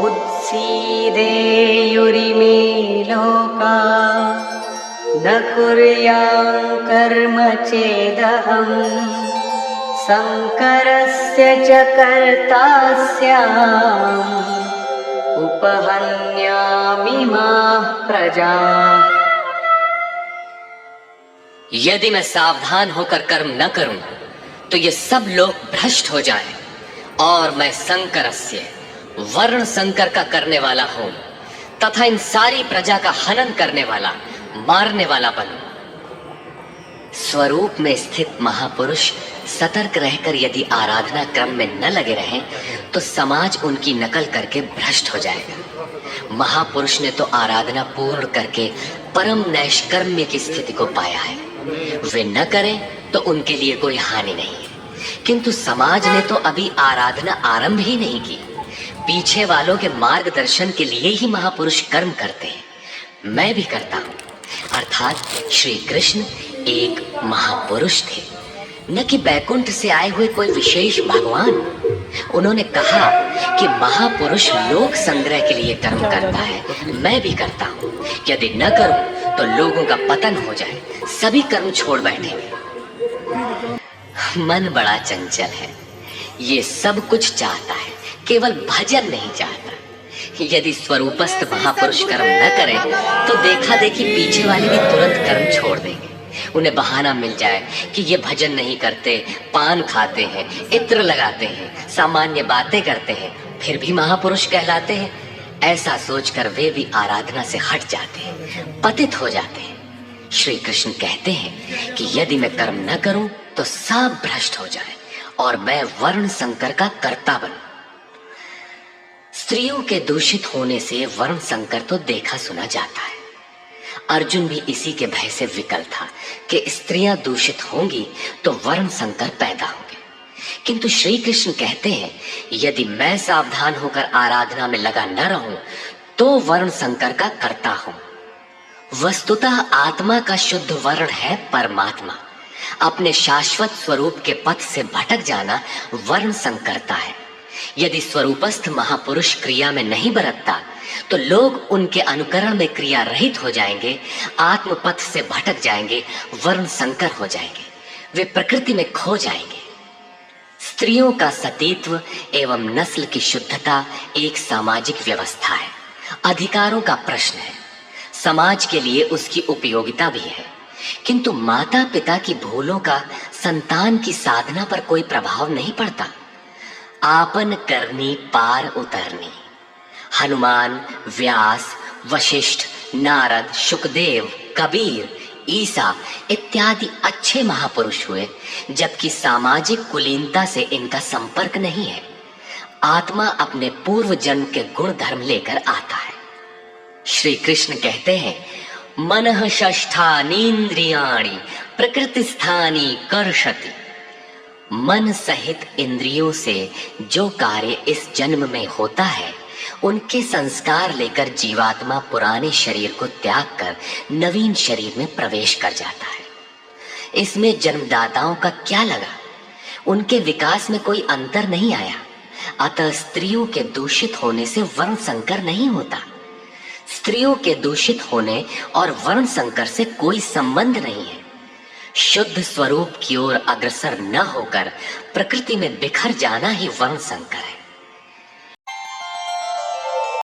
उत्सीदेयुरिमे लोका न कुर्यां कर्म चेदहं शङ्करस्य च कर्ता स्याम् उपहन्यामि माः प्रजाः। यदि मैं सावधान होकर कर्म न करूं तो ये सब लोग भ्रष्ट हो जाएं और मैं संकरस्य वर्ण संकर का करने वाला हूं तथा इन सारी प्रजा का हनन करने वाला, मारने वाला बनूं। स्वरूप में स्थित महापुरुष सतर्क रहकर यदि आराधना क्रम में न लगे रहें तो समाज उनकी नकल करके भ्रष्ट हो जाएगा। महापुरुष ने तो आराधना पूर्ण करके परम नैष्कर्म्य की स्थिति को पाया है। वे न करें तो उनके लिए कोई हानि नहीं है, किंतु समाज ने तो अभी आराधना आरंभ ही नहीं की। पीछे वालों के मार्गदर्शन के लिए ही महापुरुष कर्म करते हैं। मैं भी करता हूँ। अर्थात श्री कृष्ण एक महापुरुष थे, न कि बैकुंठ से आए हुए कोई विशेष भगवान। उन्होंने कहा कि महापुरुष लोक संग्रह के लिए कर्म करता है, मैं भी करता हूँ। यदि न करूं तो लोगों का पतन हो जाए, सभी कर्म छोड़ बैठेंगे। मन बड़ा चंचल है, ये सब कुछ चाहता है, केवल भजन नहीं चाहता। यदि स्वरूपस्थ महापुरुष कर्म न करें तो देखा देखी पीछे वाले भी तुरंत कर्म छोड़ देंगे। उन्हें बहाना मिल जाए कि ये भजन नहीं करते, पान खाते हैं, इत्र लगाते हैं, सामान्य बातें करते हैं, फिर भी महापुरुष कहलाते हैं। ऐसा सोचकर वे भी आराधना से हट जाते हैं, पतित हो जाते हैं। श्री कृष्ण कहते हैं कि यदि मैं कर्म न करूं तो सब भ्रष्ट हो जाए और मैं वर्ण संकर का कर्ता बनूं। स्त्रियों के दूषित होने से वर्ण संकर तो देखा सुना जाता है। अर्जुन भी इसी के भय से विकल था कि स्त्रियां दूषित होंगी तो वर्ण संकर पैदा होंगे। किंतु श्री कृष्ण कहते हैं यदि मैं सावधान होकर आराधना में लगा न रहूं तो वर्ण संकर का कर्ता हूं। वस्तुतः आत्मा का शुद्ध वर्ण है परमात्मा। अपने शाश्वत स्वरूप के पथ से भटक जाना वर्ण संकरता है। यदि स्वरूपस्थ महापुरुष क्रिया में नहीं बरतता तो लोग उनके अनुकरण में क्रिया रहित हो जाएंगे, आत्म पथ से भटक जाएंगे, वर्ण संकर हो जाएंगे, वे प्रकृति में खो जाएंगे। स्त्रियों का सतीत्व एवं नस्ल की शुद्धता एक सामाजिक व्यवस्था है, अधिकारों का प्रश्न है। समाज के लिए उसकी उपयोगिता भी है, किंतु माता पिता की भूलों का संतान की साधना पर कोई प्रभाव नहीं पड़ता। आपन करनी पार उतरनी। हनुमान, व्यास, वशिष्ठ, नारद, शुकदेव, कबीर, ईसा इत्यादि अच्छे महापुरुष हुए, जबकि सामाजिक कुलीनता से इनका संपर्क नहीं है। आत्मा अपने पूर्व जन्म के गुण धर्म लेकर आता है। श्री कृष्ण कहते हैं मनः षष्ठानीन्द्रियाणि प्रकृतिस्थानी कर्षति। मन सहित इंद्रियों से जो कार्य इस जन्म में होता है उनके संस्कार लेकर जीवात्मा पुराने शरीर को त्याग कर नवीन शरीर में प्रवेश कर जाता है। इसमें जन्मदाताओं का क्या लगा, उनके विकास में कोई अंतर नहीं आया। अतः स्त्रियों के दूषित होने से वर्ण संकर नहीं होता। स्त्रियों के दूषित होने और वर्ण संकर से कोई संबंध नहीं है। शुद्ध स्वरूप की ओर अग्रसर न होकर प्रकृति में बिखर जाना ही वर्ण संकर है।